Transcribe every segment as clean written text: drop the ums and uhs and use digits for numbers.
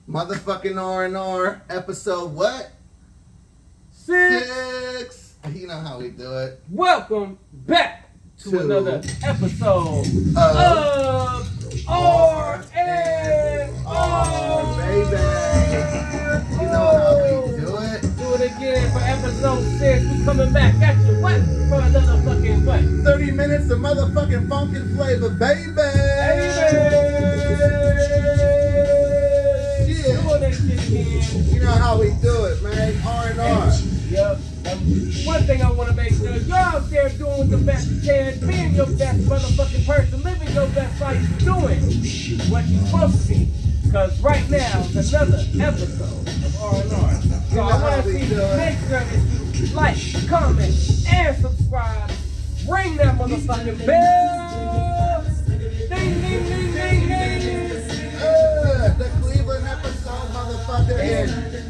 Motherfucking R&R episode what? 6. You know how we do it. Welcome back to another episode of R&R, baby. You know how we do it. Do it again for episode 6. We coming back at you. What? For another fucking what? 30 minutes of motherfucking funkin' flavor, baby. You know how we do it, man. R&R. Yep. One thing I want to make sure you're out there doing the best you can, being your best motherfucking person, living your best life, doing what you're supposed to be. Because right now is another episode of R&R. So I want to see you make sure that you like, comment, and subscribe. Ring that motherfucking bell. Ding, ding, ding, ding, ding. The Cleveland episode, motherfucker.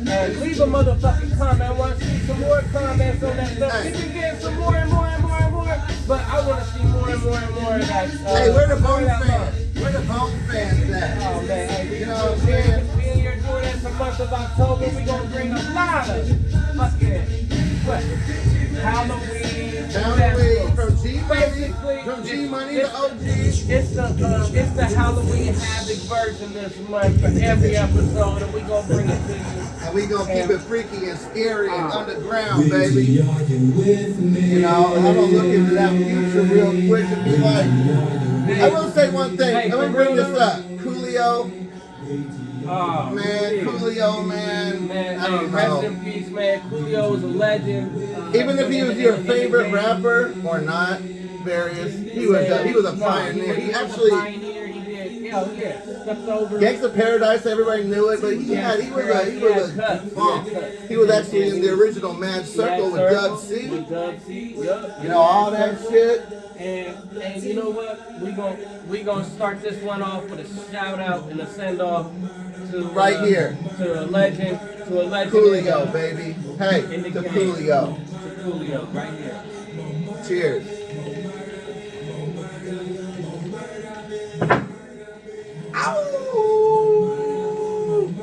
And leave a motherfucking comment. I want to see some more comments on that stuff. Hey. We can get some more and more and more and more. But I want to see more and more and more of that. Hey, where the Bone fans? Where the Bone fans at? Oh, man. Hey, You know what I'm saying? we in here doing this the month of October. We're going to bring a lot of fucking Halloween. From G Money to OG. It's the Halloween Havoc version this month for every episode, and we're going to bring it to you. And we gonna keep it freaky and scary and underground, baby. You know, I'm gonna look into that future real quick and be like, I will say one thing. I'm gonna bring this up. Coolio. Oh, Man, Coolio, man. I don't rest know. in peace, man. Coolio is a legend. Even if he was your favorite rapper or not, various, he was a pioneer. He actually. Stepped over. Gangsta Paradise, everybody knew it, but he was a funk. He was actually in the original Mad Circle with Doug C. Yep. You know, all that shit. And you know what? We gonna start this one off with a shout out and a send off to Right here. to a legend. Coolio, baby. Hey, to Coolio. To Coolio, right here. Cheers.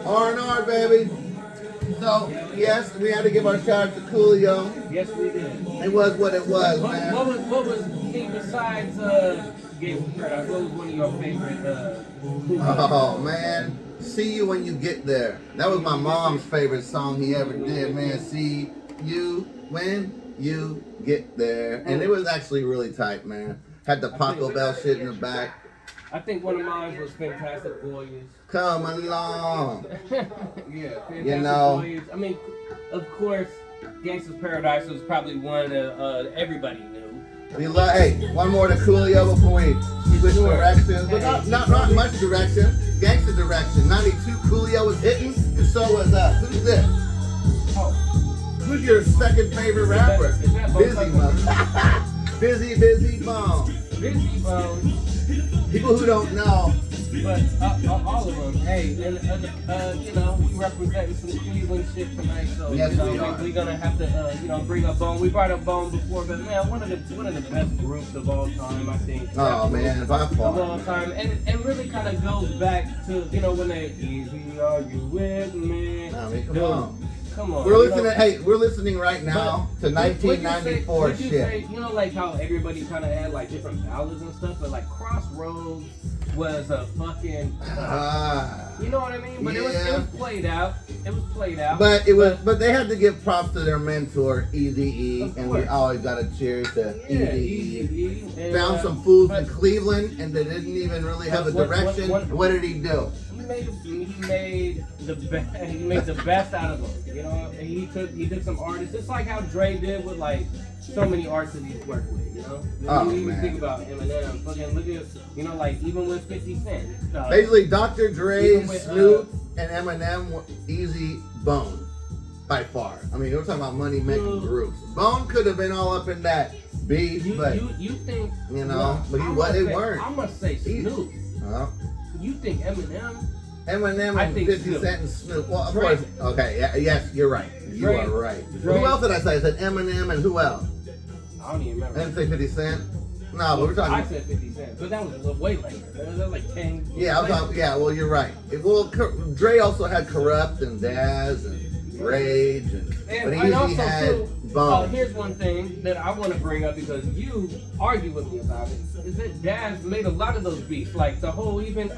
R&R, baby. So, yes, we had to give our shout out to Coolio. Yes, we did. It was what it was, man. What was he besides Gates of Paradise? What was one of your favorite? Oh, man. See You When You Get There. That was my mom's favorite song he ever did, man. See You When You Get There. And it was actually really tight, man. Had the Paco Bell shit in the back. I think one of mine was Fantastic Voyage. Come along. Yeah, Fantastic You know. Voyage. I mean, of course, Gangsta's Paradise was probably one that everybody knew. Hey, one more to Coolio before we switch directions. But not much direction. Gangsta direction. 92, Coolio was hitting, and so was who's this? Oh, Who's your second favorite rapper? Is that Busy Mother. Busy Bone. Busy Bone. People who don't know. But all of them, hey, and you know, we representing some Cleveland shit tonight, so Yes, you know, we are. we're gonna have to bring up Bone. We brought up Bone before, but man, one of the best groups of all time, I think. Oh man, by Of all far. time, and really kind of goes back to when they easy, are you with me? I mean, come Dude, on. Come on. We're listening. Hey, we're listening right now to 1994 would you shit. say, like how everybody kind of had like different ballads and stuff, but like Crossroads was a fucking. You know what I mean? But it was played out. It was played out. But they had to give props to their mentor, Eazy-E, and we always got to cheers to Eazy-E. And, Found some fools in Cleveland, and they didn't even really have a direction. What did he do? He made the best. He made the best out of them. You know, and he took some artists. It's like how Dre did with like so many artists that he's worked with. You know, when you think about Eminem, fucking look at like even with 50 Cent. Basically, Dr. Dre, Snoop, and Eminem were easy Bone by far. I mean, we're talking about money making groups. Bone could have been all up in that beef, but you think but they weren't. I must say Snoop. You think Eminem? Eminem and 50 Cent and Snoop. Well, of Dre. course. Okay, yes, you're right. You Dre. are right. Dre. Who else did I say? I said Eminem and who else? I don't even remember. I didn't say 50 Cent. No, but we're talking. I said 50 Cent, but that was a little way later. That was like 10. Yeah, I'm talking. Yeah, well, you're right. Well, Dre also had Corrupt and Daz and Rage, but he usually had Bone. Here's one thing that I want to bring up because you argue with me about it. Is that Daz made a lot of those beats, like the whole even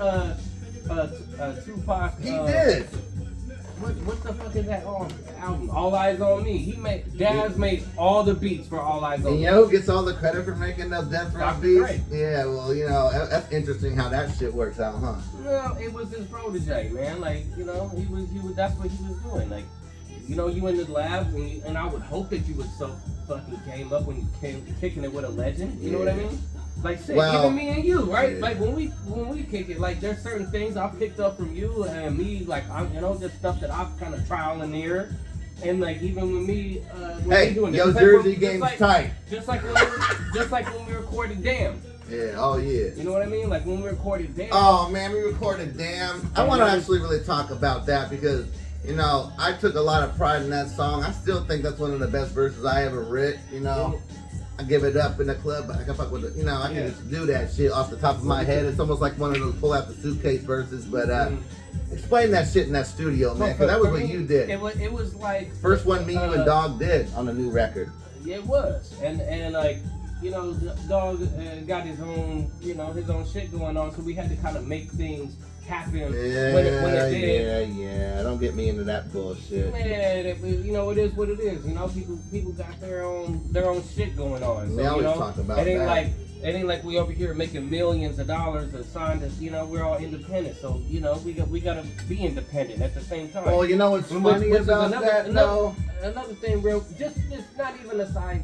Tupac. He did. What the fuck is that album? All Eyes on Me. Daz made all the beats for All Eyes on Me. And you know who gets all the credit for making those Death Row beats? Dre. Yeah, well, that's interesting how that shit works out, huh? Well, it was his protege, man. Like, he was. That's what he was doing. Like, you in the lab, and I would hope that you would so fucking came up when you came kicking it with a legend. You know what I mean? Like, shit, even me and you, right? Yeah. Like when we kick it, like there's certain things I've picked up from you and me, like just stuff that I've kind of trial and error, and like even with me, when we doing your Jersey game's tight. Just like when we recorded Damn. Yeah, oh yeah. You know what I mean? Like when we recorded Damn. Oh man, we recorded Damn. I want to actually really talk about that because I took a lot of pride in that song. I still think that's one of the best verses I ever writ. I give it up in the club, but I can fuck with it. I can just do that shit off the top of my head. It's almost like one of those pull out the suitcase verses. But explain that shit in that studio, man, because that was what you did. It was like first one me, you and Dog did on the new record. Yeah, it was, and like Dog got his own his own shit going on, so we had to kind of make things happen when it did. Yeah. Don't get me into that bullshit. Man, it is what it is. People got their own shit going on. So, we always talk about it ain't that. It ain't like we over here making millions of dollars and signed as we're all independent. So we gotta be independent at the same time. Well, what's funny about that? Another thing, real just not even a side.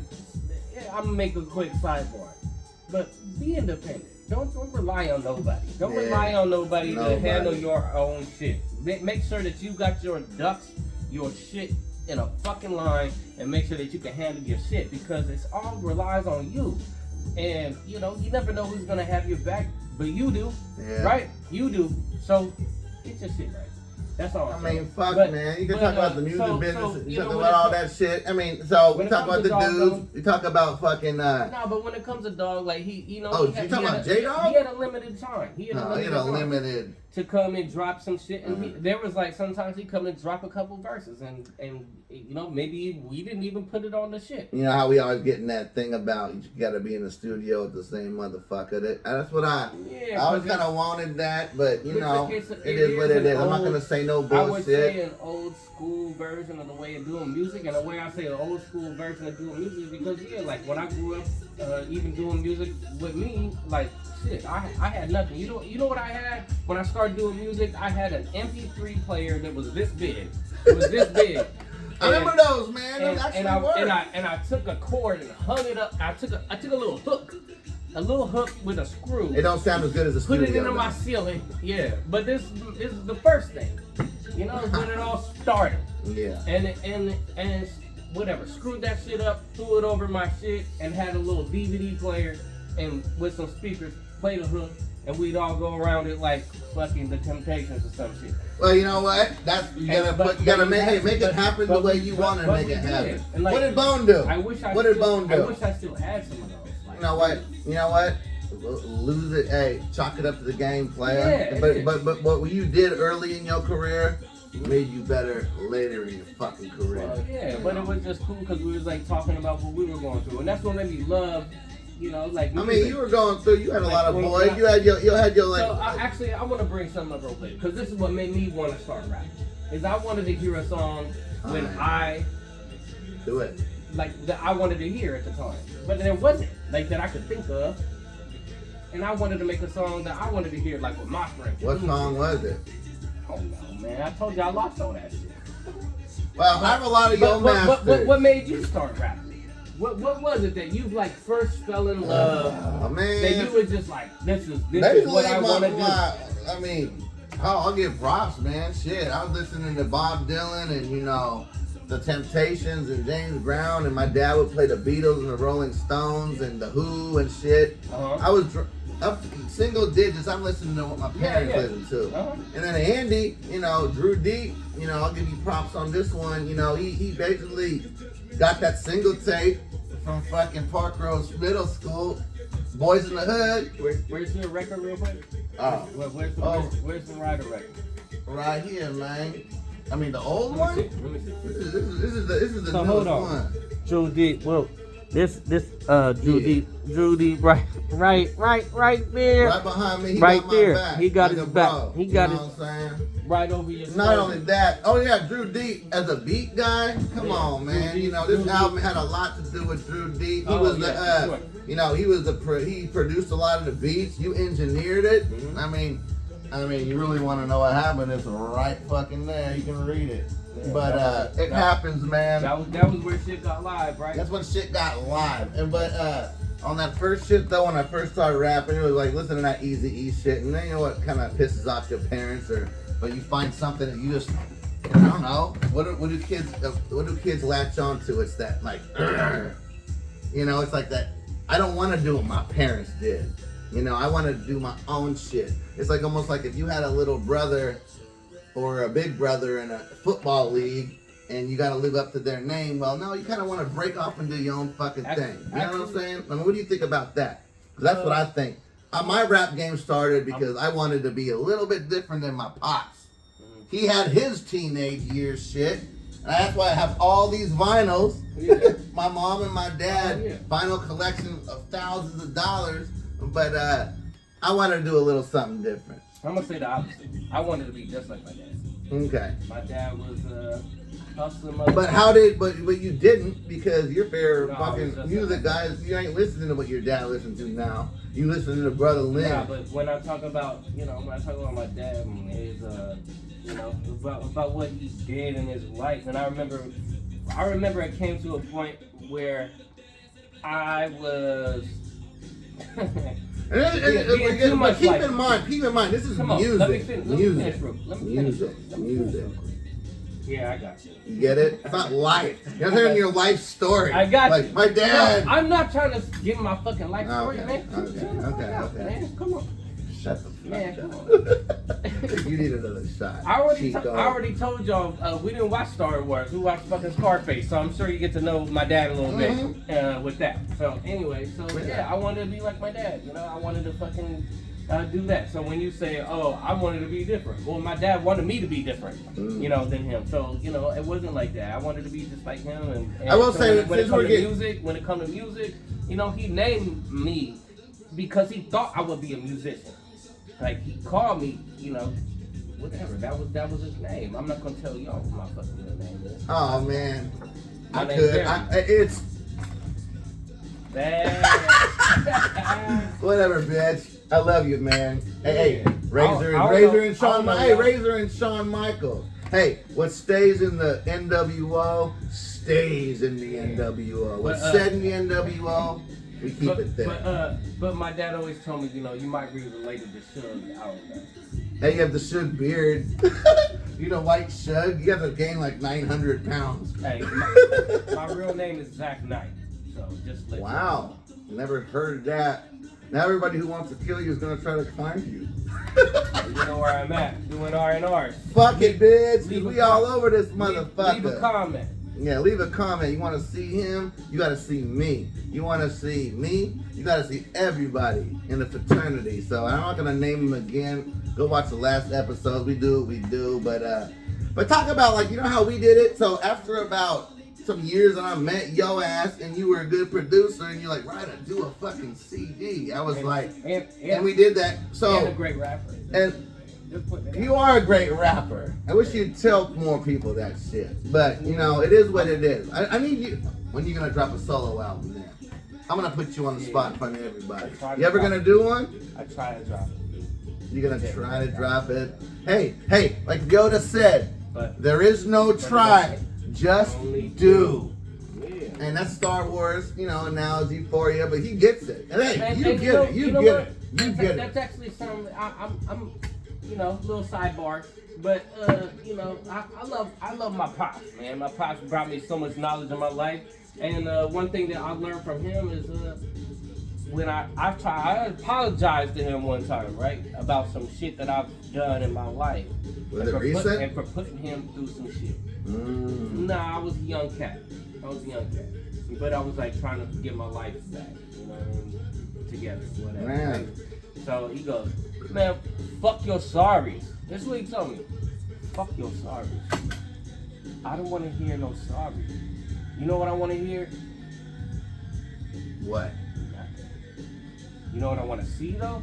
I'm gonna make a quick sidebar, but be independent. Don't rely on nobody. Don't rely on nobody to handle your own shit. Make sure that you got your ducks, your shit in a fucking line, and make sure that you can handle your shit because it's all relies on you. And you never know who's gonna have your back, but you do, right? You do. So get your shit right. That's all. I mean, man. You can talk about the music business. You talk about all that shit. I mean, so we talk about the dudes. We talk about fucking. No, but when it comes to Dog, like you talking about J-Dog? He had a limited time. He had a limited to come and drop some shit, and there was like sometimes he come and drop a couple verses, and maybe we didn't even put it on the shit. You know how we always getting that thing about you got to be in the studio with the same motherfucker. That's what I always kind of wanted that, but it is what it is. I'm not gonna say no bullshit. I would say an old school version of the way of doing music, and the way I say an old school version of doing music is because like when I grew up, even doing music with me, like shit, I had nothing. You know what I had when I started doing music? I had an MP3 player that was this big. It was this big. I remember those, man. Those actually worked. And I took a cord and hung it up. I took a little hook. A little hook with a screw. It don't sound as good as a studio. Put it into my ceiling. Yeah. But this is the first thing. When it all started. Yeah. And whatever. Screwed that shit up, threw it over my shit, and had a little DVD player and with some speakers, played a hook, and we'd all go around it like fucking the Temptations or some shit. Well, you know what? You gotta make it happen the way you want to make it happen. Like, what did Bone do? What did Bone do? I wish I still had some of those. Like, you know what? Lose it. Hey, chalk it up to the game, player. Yeah, but what you did early in your career made you better later in your fucking career. Well, but it was just cool because we was like talking about what we were going through, and that's what made me love. Like music. I mean, you were going through. You had a lot of boys. You had your like. So I want to bring something up real quick because this is what made me want to start rapping. Is I wanted to hear a song when I do it. Like that I wanted to hear at the time, but there wasn't like that I could think of. And I wanted to make a song that I wanted to hear like with my friends. What song was it? Oh no, man! I told you I lost all that shit. Well, I have a lot of your masters. What made you start rapping? What was it that you like first fell in love? Man, that you were just like, this is what I want to do. I mean, I'll give props, man. Shit, I was listening to Bob Dylan and the Temptations and James Brown, and my dad would play the Beatles and the Rolling Stones and the Who and shit. I was up single digits. I'm listening to what my parents listened to. And then Andy, Drew Deep, I'll give you props on this one. He basically got that single tape from fucking Park Rose Middle School, Boys in the Hood. Where's your record real quick? Where's the rider record? Right here, man. I mean, the old one? Let me see. This is the So newest hold on. one. Drew Deep. Well, this Drew Deep right there. Right behind me. He Right got my there. back. He got Like his a back. bro. He got you know his- what I'm saying? Right over your Not only that, oh yeah, Drew Deep as a beat guy. Come on, man. Drew You know, Deep, this Drew album Deep. had a lot to do with Drew Deep. He Oh, was yeah, the, sure. you know, he produced a lot of the beats. You engineered it. Mhm. I mean, you really want to know what happened? It's right fucking there. You can read it. Yeah, But it happens, man. That was where shit got live, right? That's when shit got live. And but on that first shit though, when I first started rapping, it was like listen to that Easy-E shit, and then you know what kind of pisses off your parents, but you find something that you just, I don't know, what do kids latch on to? It's that like, you know, it's like that. I don't want to do what my parents did. You know, I want to do my own shit. It's like almost like if you had a little brother or a big brother in a football league and you got to live up to their name. Well, no, you kind of want to break off and do your own fucking thing. You know what I'm saying? I mean, what do you think about that? 'Cause that's what I think. My rap game started because I wanted to be a little bit different than my pops. He had his teenage years shit. And that's why I have all these vinyls. Yeah. My mom and my dad, Oh, yeah. vinyl collection of thousands of dollars. But I wanted to do a little something different. I'm gonna say the opposite. I wanted to be just like my dad. Okay. My dad was hustling. But you didn't because your favorite No, I fucking was just music guys, you ain't listening to what your dad listened to now. You listening to Brother Lynn. Yeah, but when I talk about my dad, his about what he did in his life, and I remember it came to a point where I was. But keep in mind, this is Come on, music. let me finish Music. real quick. Yeah, I got you. You get it? It's not life. You're hearing your life story. I got like, you. my dad. No, I'm not trying to give my fucking life story, Okay, man. okay, Chill the fuck okay, out, okay. man. Come on. Shut the fuck Man, up. come on. You need another shot. I already Chico. told y'all we didn't watch Star Wars. We watched fucking Scarface, so I'm sure you get to know my dad a little bit with that. So anyway, yeah, I wanted to be like my dad. You know, I wanted to fucking do that. So when you say, oh, I wanted to be different, well, my dad wanted me to be different, you know, than him. So you know, it wasn't like that. I wanted to be just like him. And I will so say that when it comes to music, you know, he named me because he thought I would be a musician. Like he called me, you know, whatever. That was his name. I'm not gonna tell y'all what my fucking real name is. Oh man, My I name's could. Barry. It's Bad. whatever, bitch. I love you, man. Hey, Razor and Shawn Michaels. Hey, what stays in the NWO stays in the NWO. What's said in the NWO, we keep it there. But my dad always told me, you know, you might be related to Suge. I don't know. Hey, you have the Suge beard. You know, white Suge. You have to gain like 900 pounds. Hey, my real name is Zach Knight. So just let Wow. Never heard that. Now everybody who wants to kill you is going to try to find you. You know where I'm at, doing R&R. Fuck it, bitch. We all over this motherfucker. Leave a comment. Yeah, leave a comment. You want to see him? You got to see me. You want to see me? You got to see everybody in the fraternity. So I'm not going to name them again. Go watch the last episode. We do what we do. But talk about, like, you know how we did it? So after about some years and I met yo ass and you were a good producer and you're like, Ryder, do a fucking CD. I was and we did that. So, and a great rapper. And you are a great rapper. I wish you'd tell more people that shit. But, you know, it is what it is. I need you. When are you going to drop a solo album then? I'm going to put you on the spot in front of everybody. You ever going to do one? I try to drop it. You're going to try to drop it? Hey, like Yoda said, there is no try, just do. Yeah. And that's Star Wars, you know, analogy for you, but he gets it. And hey, you get it. You get it. That's actually something I'm you know, little sidebar. But you know, I love my pops, man. My pops brought me so much knowledge in my life. And one thing that I learned from him is when I apologized to him one time, right? About some shit that I've done in my life. Was it recent? And for putting him through some shit. Nah, I was a young cat. But I was like trying to get my life back, you know, and together, whatever. Man. Right? So he goes, man, fuck your sorries. This is what he told me. Fuck your sorries. I don't want to hear no sorry. You know what I want to hear? What? Nothing. You know what I want to see though?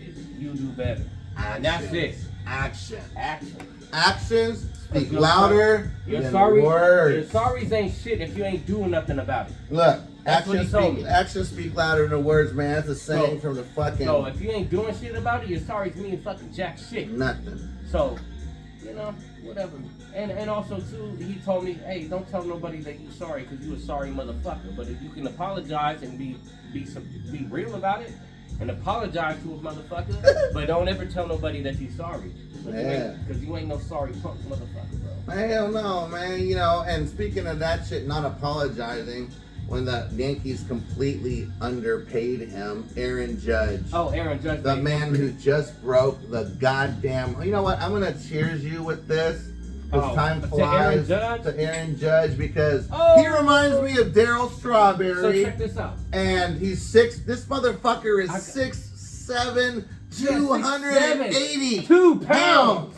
Is you do better. And that's it. Action. Action. Actions speak Your louder Your than sorry, words. your sorries ain't shit if you ain't doing nothing about it. Look, That's what he told me. actions speak louder than words, man. That's a saying So- from the fucking So if you ain't doing shit about it, your sorries mean fucking jack shit. nothing. So, you know, whatever. And also too, he told me, hey, don't tell nobody that you sorry because you a sorry motherfucker. But if you can apologize and be real about it and apologize to a motherfucker, but don't ever tell nobody that you sorry. Yeah. Because you ain't no sorry punk motherfucker, bro. Hell no, man. You know, and speaking of that shit, not apologizing, when the Yankees completely underpaid him, Aaron Judge. Oh, Aaron Judge. The man who just broke the goddamn. You know what? I'm gonna cheers you with this. As time to flies Aaron Judge? to Aaron Judge because Oh. he reminds me of Daryl So Strawberry. check this out. And he's six. This motherfucker is I- 6'7", 6'7", 280 2 pounds.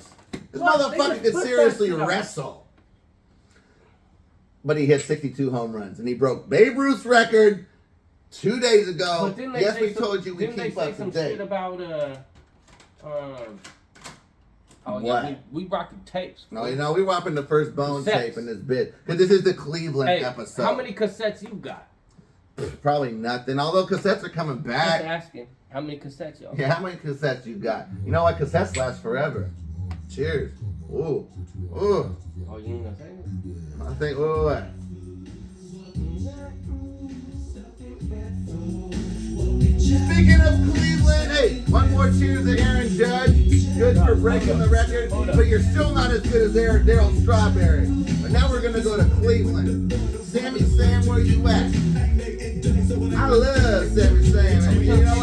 This What? They motherfucker just could put seriously that shit up. wrestle. But he hit 62 home runs, and he broke Babe Ruth's record 2 days ago. But didn't they Yes, say we some- told you we didn't they keep say up to some date. shit about oh What? yeah, we rocked the tapes. No, you know, we whopping the first bone Cassettes. tape in this bit. Because this is the Cleveland Hey, episode. how many cassettes you got? Probably nothing. Although cassettes are coming Just back. asking. How many cassettes y'all? Yeah, how many cassettes you got? You know what? Cassettes last forever. Cheers. Ooh. Ooh. Oh, you ain't gonna say it? I think, what? Speaking of Cleveland, hey, one more cheers to Aaron Judge. Good for breaking the record, but you're still not as good as Daryl Strawberry. But now we're gonna go to Cleveland. Sammy Sam, where you at? I love Sammy Sam. And you know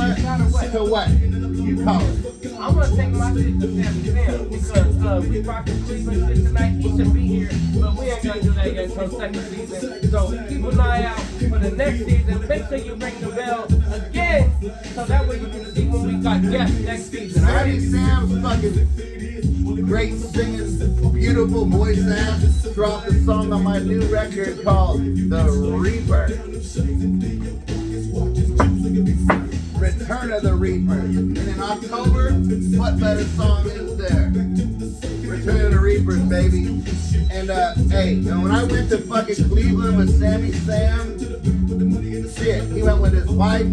what? So what? You call it. I'm gonna take my shit to Sammy Sam because we rocked the Cleveland shit tonight. He should be here, but we ain't gonna do that yet until second season. So keep an eye out for the next season. Make sure you ring the bell again, so that way you can see when we got guests next season. All Sammy right? Sam's fucking great singing, beautiful voice ass dropped a song on my new record called The Reaper. Return of the Reaper. And in October, what better song is there? Return of the Reapers, baby. And hey, you know, when I went to fucking Cleveland with Sammy Sam, shit, he went with his wife.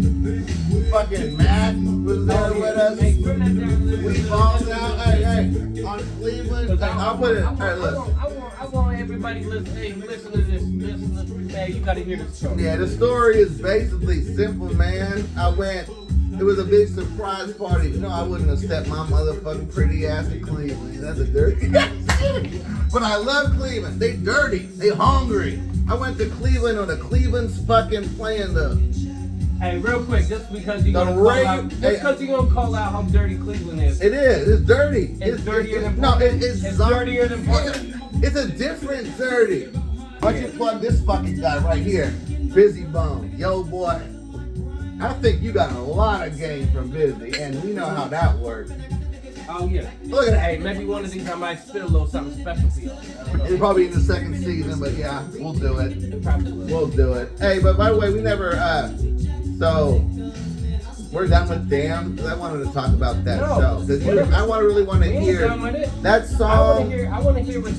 Fucking Matt was there with us. Hey, turn that down a little We bit. balls out. Hey, on Cleveland. I'll put it. All right, look. I want everybody listen. Hey, listen to this. Listen to man. You gotta hear this story. Yeah, the story is basically simple, man. I went. It was a big surprise party. You know, I wouldn't have stepped my motherfucking pretty ass in Cleveland. That's a dirty city. But I love Cleveland. They dirty. They hungry. I went to Cleveland on the Cleveland's fucking playing the. Hey, real quick, just because you're The gonna call rain- out, just hey. because you're gonna call out how dirty Cleveland is. It is. It's dirty. It's dirtier than no. Portland? It's It's some- dirtier than Portland? It's a different dirty. Why don't you plug this fucking guy right here, Busy Bone, yo boy. I think you got a lot of game from Busy, and we know how that works. Oh yeah. Look at that. Hey, maybe one of these I might spit a little something special for y'all. I don't know. It's probably in the second season, but yeah, we'll do it. It probably will. We'll do it. Hey, but by the way, we never. So we're done with Damn. 'Cause I wanted to talk about that No. show. 'Cause I really want to We ain't hear done with it. that I song. want to hear what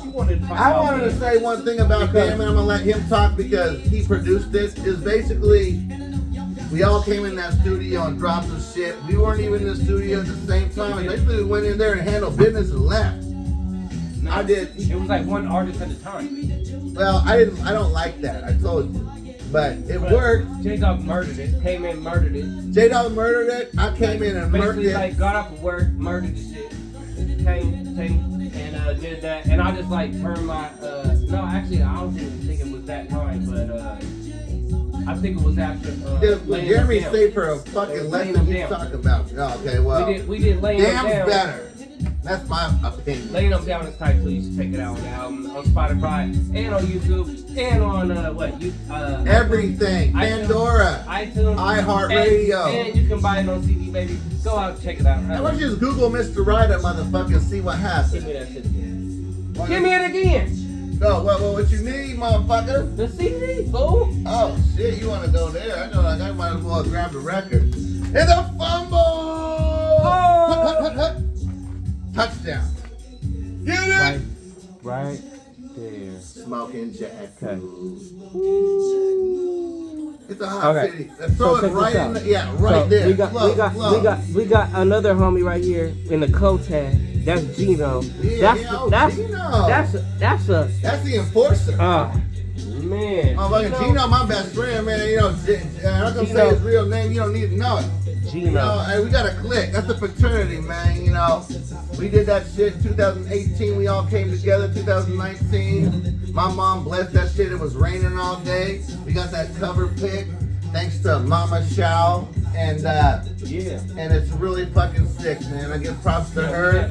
you wanted to talk I about. wanted to say one thing about Because- Damn, and I'm gonna let him talk because he produced it. Is basically we all came in that studio and dropped some shit. We weren't even in the studio at the same time, and basically went in there and handled business and left. No, I did. It was like one artist at a time. Well, I don't like that. I told you, but it But worked. J-Dog murdered it. Came in, murdered it. J Dog murdered it. I came in and murdered Basically, it. like got off of work, murdered the shit. Came and did that, and I just like turned my. No, actually, I don't even think it was that time, but I think it was after. Laying Jeremy It Down. stayed for a fucking Laying lesson It you Down. talking about. Oh, okay, well, We did laying it Damn's down. better. That's my opinion. Laying Them Down is tight too. You should check it out on the album, on Spotify, and on YouTube, and on everything. Pandora, iTunes, iHeartRadio. And you can buy it on CD, baby. Go out and check it out. Now let's just Google Mr. Ryder, motherfucker, and see what happens. Give me that shit again. Give me it again. No, what you need, motherfucker? The CD, fool. Oh shit, you wanna go there? I know, like I might as well grab the record. It's a fumble! Oh. Touchdown. Get it! Right there. Smoking Jack. Okay. It's a hot Okay. city. Let's throw it right in the, right there. We got another homie right here in the co-tag. That's Gino. That's Gino. That's the enforcer. Man. Motherfucking Gino, my best friend, man. You know, I'm not gonna say his real name. You don't need to know it. Gino. You know, hey, we got a clique. That's a fraternity, man. You know, we did that shit in 2018. We all came together. 2019. My mom blessed that shit. It was raining all day. We got that cover pic. Thanks to Mama Shao. And and it's really fucking sick, man. I give props to her.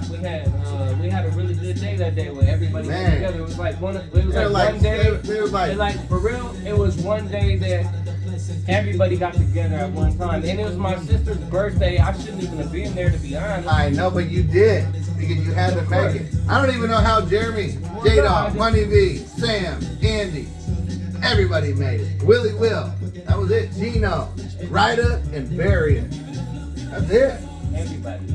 We had a really good day that day where everybody came together. It was like one day. They were like, for real, it was one day that everybody got together at one time. And it was my sister's birthday. I shouldn't even have been there, to be honest. I know, but you did. Because you had to make it. I don't even know how Jeremy, J-Dog, Money V, Sam, Andy, everybody made it. Willie Will. That was it. Gino, Ryder, and Varian. That's it. Everybody.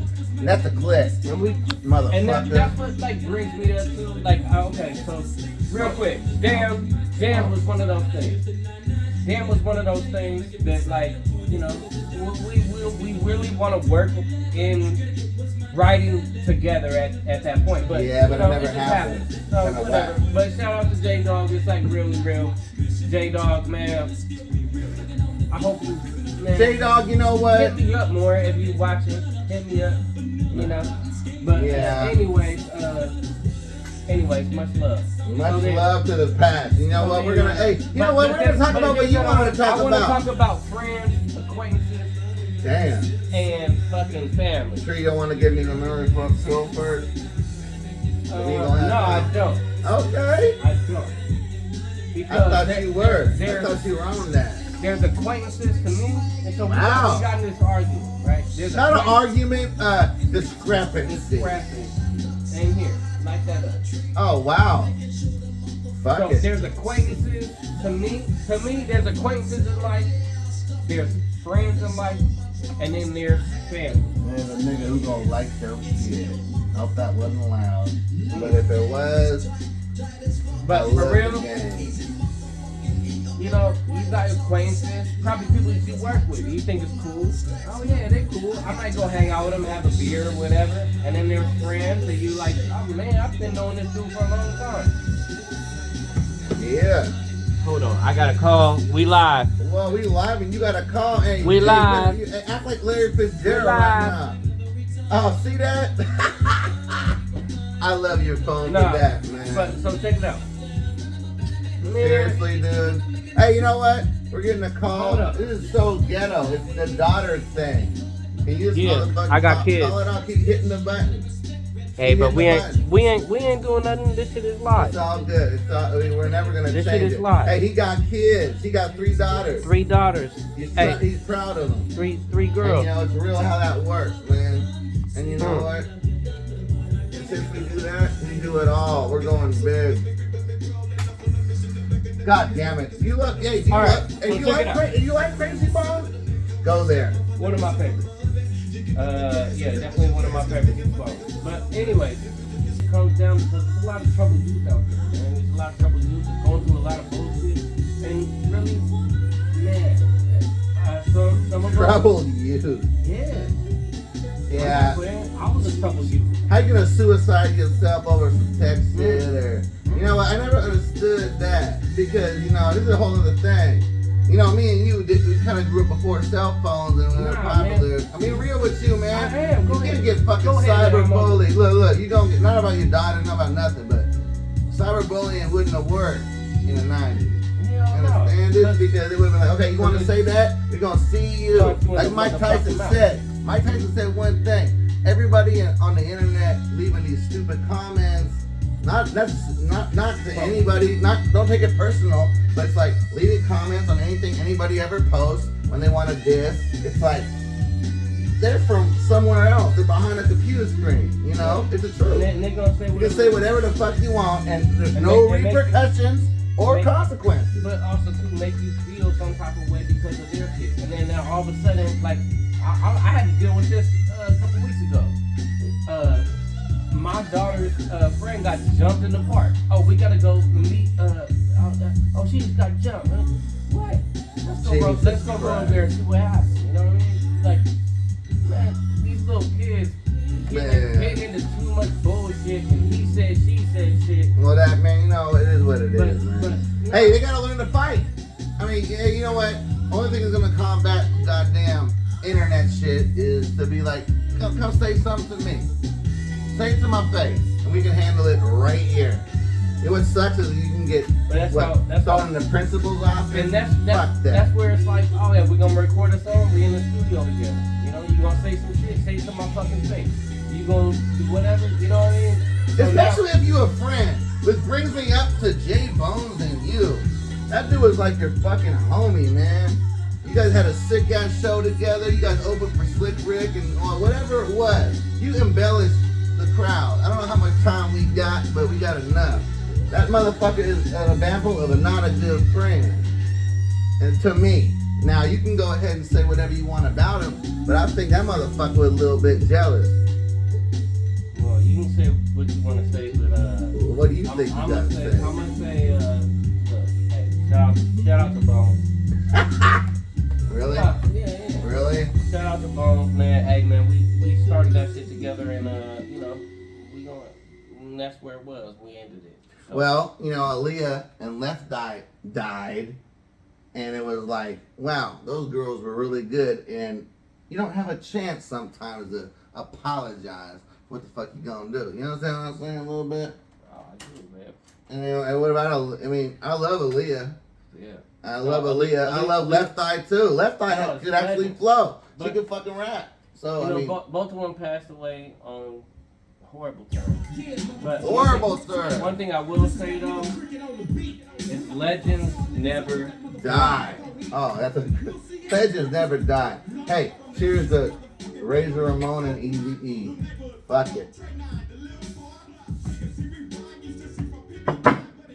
That's a clip. Motherfucker. And that's what like brings me up to like okay, so real quick, Damn was one of those things. Damn was one of those things that like, you know, we really want to work in writing together at that point. But yeah, but you know, it never happened. So whatever. But shout out to J-Dog, it's like really real. J-Dog, man. I hope you, man. J-Dog, you know what? Hit me up more if you watching. Hit me up, you know. But anyways, much love. Much love to the past. You know what? We're gonna we're gonna talk about what you wanted to talk about. I want to talk about friends, acquaintances, damn, and fucking family. Sure you don't want to give me the memory fuck go first? No, I don't. Okay. I don't. Because I thought you were. I thought you were on that. There's acquaintances to me, and so we got in this argument, right? There's not an argument, discrepancy. Same here. Light that up. Oh wow. Fuck it. There's acquaintances to me. To me, there's acquaintances in life. There's friends in life, and then there's family. There's a nigga who gonna like your shit. Hope that wasn't loud, but if it was, but for real. You know, you got acquaintances, probably people that you work with. You think it's cool. Oh yeah, they're cool. I might go hang out with them, have a beer or whatever. And then there's friends that you like, oh man, I've been knowing this dude for a long time. Yeah. Hold on, I got a call. We live. Well, we live and you got a call. Hey, we live. You act like Larry Fitzgerald right now. Oh, see that? I love your phone for that, man. But so check it out. Seriously, dude. Hey, you know what? We're getting a call. This is so ghetto. It's the daughter thing. Can you just I got kids. Call it out, keep hitting the button. Hey, but we ain't doing nothing. This shit is live. It's all good. We're never gonna change it. This shit is live. Hey, he got kids. He got 3 daughters. 3 daughters. He's proud of them. 3 girls. And, you know, it's real how that works, man. And you know what? And since we do that, we do it all. We're going big. God damn it. You look, hey, you like Crazy Bone? Go there. One of my favorites. Yeah, definitely one of my favorites. But anyways, it comes down because there's a lot of troubled youth out there, man. There's a lot of troubled youth that's going through a lot of bullshit. And really, man, some of troubled youth. Yeah. Yeah. I was a troubled youth. How you gonna suicide yourself over some text shit or... You know what? I never understood that because, you know, this is a whole other thing. You know, me and you, we kind of grew up before cell phones and we were popular. Man. I mean, real with you, man. I am. You can't get fucking cyberbullied. Look, you don't get, not about your daughter, not about nothing, but cyberbullying wouldn't have worked in the 90s. Yeah, understand it? Because it would have been like, okay, you want to say that? We're going to see you. Like Mike Tyson said. Mike Tyson said one thing. everybody on the internet leaving these stupid comments. Not to anybody. Don't take it personal. But it's like leaving comments on anything anybody ever posts when they want to diss. It's like they're from somewhere else. They're behind a computer screen. You know, it's the truth. And they gonna say you can say whatever the fuck you want, and there's no repercussions or consequences. But also to make you feel some type of way because of their shit. And then now all of a sudden, like I had to deal with this a couple weeks ago. My daughter's friend got jumped in the park. Oh, we gotta go meet. Oh, she just got jumped. What? Let's go over there and see what happens. You know what I mean? Like, man, these little kids getting into too much bullshit and he said, she said shit. Well, that, man, you know, it is what it is, man. Hey, they gotta learn to fight. I mean, yeah, you know what? Only thing that's gonna combat goddamn internet shit is to be like, come say something to me. Say it to my face, and we can handle it right here. You know what sucks is you can get thrown in the principal's office. And that's where it's like, oh yeah, we're gonna record a song, we in the studio together. You know, you gonna say some shit, say it to my fucking face. You gonna do whatever, you know what I mean? So especially if you a friend, which brings me up to J Bones and you. That dude was like your fucking homie, man. You guys had a sick ass show together. You guys opened for Slick Rick and whatever it was. You embellished the crowd. I don't know how much time we got, but we got enough. That motherfucker is an example of a not a good friend. And to me. Now, you can go ahead and say whatever you want about him, but I think that motherfucker was a little bit jealous. Well, you can say what you want to say, but what do you think you got to say? I'm going to say, look, hey, shout out to Bones. Really? Yeah. Really? Shout out to Bones, man. Hey, man, we started that shit together, and you know, and that's where it was. We ended it. So. Well, you know, Aaliyah and Left died, and it was like, wow, those girls were really good, and you don't have a chance sometimes to apologize. What the fuck you gonna do? You know what I'm saying a little bit? Oh, I do, man. And, you know, and what about? I mean, I love Aaliyah. Yeah. I love Aaliyah. I love Left Eye too. Left Eye could actually flow. She could fucking rap. So, you I mean, both of them passed away on horrible terms. But horrible terms. One thing I will say though is legends never die. Oh, that's a legends never die. Hey, cheers to Razor Ramon and Easy E. Fuck it.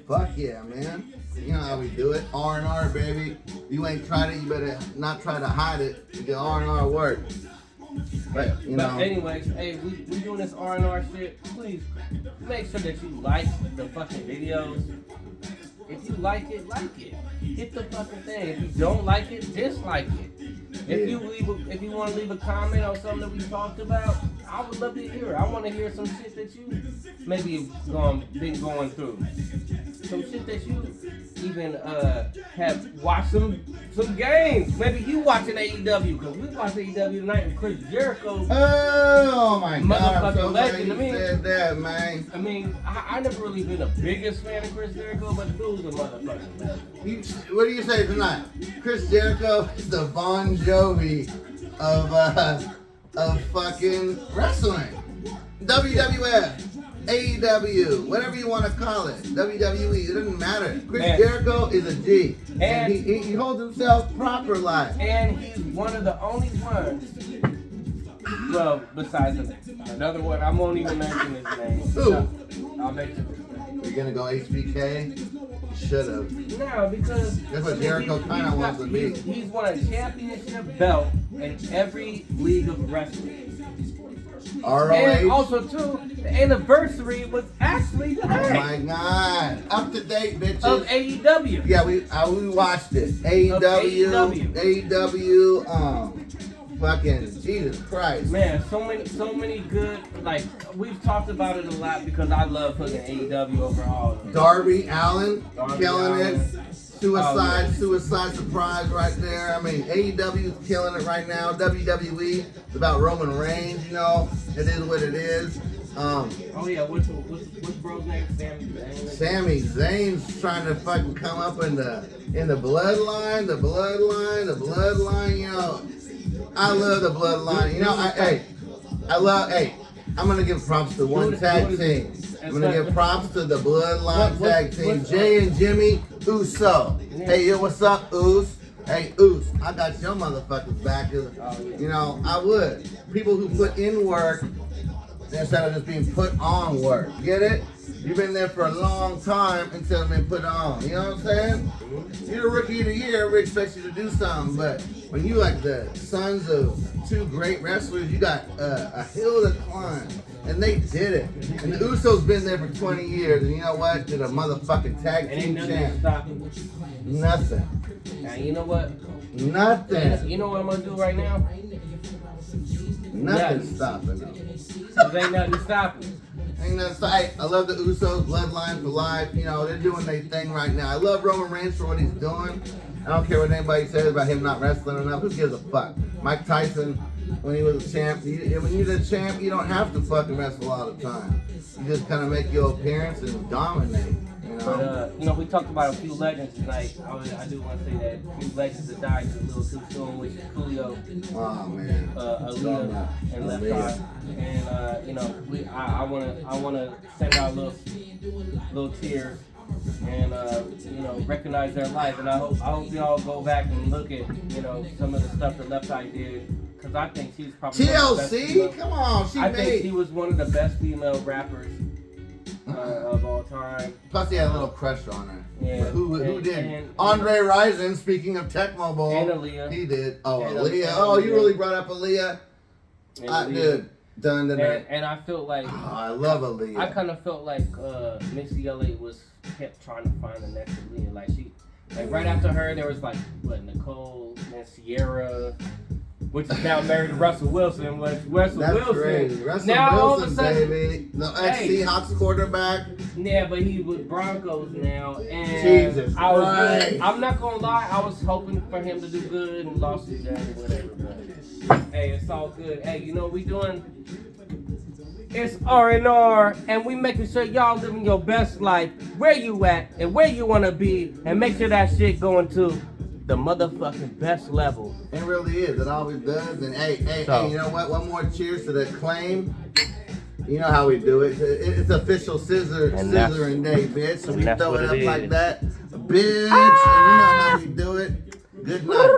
Fuck yeah, man. You know how we do it. R&R, baby. You ain't tried it, you better not try to hide it. You get R&R work. But, you know. But anyways, hey, we doing this R&R shit. Please make sure that you like the fucking videos. If you like it, hit the fucking thing. If you don't like it, dislike it. If you want to leave a comment on something that we talked about, I would love to hear it. I want to hear some shit that you maybe been going through. Some shit that you even have watched some games. Maybe you watching AEW, because we watched AEW tonight and Chris Jericho. Oh my God! Motherfucking legend. I mean, said that, man. I mean, I never really been the biggest fan of Chris Jericho, but the dude's a motherfucking legend. What do you say tonight? Chris Jericho is the Bon Jovi of fucking wrestling. WWF. AEW, whatever you want to call it, WWE, it doesn't matter. Chris Jericho is a G, and he holds himself proper like. And he's one of the only ones. Well, besides another one, I won't even mention his name. Who? No, I'll mention his name. You're gonna go HBK? Should have. No, because that's what Jericho kind of wants to be. He's won a championship belt in every league of wrestling. ROH. And also, too, the anniversary was actually today. Oh my God. Up to date, bitches. Of AEW. Yeah, we watched it. AEW, fucking Jesus Christ. Man, so many good, like, we've talked about it a lot because I love fucking AEW overall. Darby Allin killing it. Suicide Surprise right there. I mean, AEW is killing it right now. WWE is about Roman Reigns, you know. It is what it is. Oh yeah, what's bro's name? Sami Zayn's trying to fucking come up in the bloodline, the bloodline, you know. I love the bloodline. You know, I love. Hey, I'm gonna give props to one tag team. I'm gonna give props to the Bloodline tag team, Jay and Jimmy Uso. Hey, yo, what's up, Us? Hey, Us, I got your motherfuckers back. You know, I would. People who put in work instead of just being put on work. Get it? You've been there for a long time until it's been put on. You know what I'm saying? You're the rookie of the year. Everybody expects you to do something, but when you like the sons of two great wrestlers, you got a hill to climb, and they did it. And the Usos been there for 20 years, and you know what? They're the motherfucking tag team champ. Nothing. Now you know what? Nothing. You know what I'm gonna do right now? Nothing stopping them. Cause ain't nothing stopping. Ain't nothing stopping. I love the Usos, Bloodline for life. You know, they're doing their thing right now. I love Roman Reigns for what he's doing. I don't care what anybody says about him not wrestling enough. Who gives a fuck? Mike Tyson, when he was a champ, when you're the champ, you don't have to fucking wrestle all the time. You just kind of make your appearance and dominate. But, you know, we talked about a few legends tonight. I do want to say that a few legends that died a little too soon, which is Coolio, oh, man. Aaliyah, and Left Eye. And, you know, I want to send out little tears and, you know, recognize their life. And I hope y'all go back and look at, you know, some of the stuff that Left Eye did. Because I think she's probably TLC? Come on, I think she was one of the best female rappers of all time. Plus, he had a little crush on her. Yeah. Who did? Andre Rison, speaking of Tecmo Bowl. And Aaliyah. He did. Oh, And Aaliyah. Aaliyah. Oh, you really brought up Aaliyah? Dude. Done. And I felt like... Oh, I love Aaliyah. I kind of felt like Missy Elliott kept trying to find the next Aaliyah. Like right after her, there was like, what, Nicole, and Sierra... Which is now married to Russell Wilson. That's crazy. Russell now, Wilson, all of a sudden, baby. The ex-Seahawks quarterback. Yeah, but he's with Broncos now. And Jesus Christ. I'm not going to lie. I was hoping for him to do good and lost his game or whatever. But, hey, it's all good. Hey, you know what we doing? It's R&R, and we making sure y'all living your best life where you at and where you want to be, and make sure that shit going to the motherfucking best level. It really is. It always does. And hey, you know what? One more cheers to the claim. You know how we do it. It's official scissoring day, bitch. So we throw it up like that. Bitch. And you know how we do it. Good night.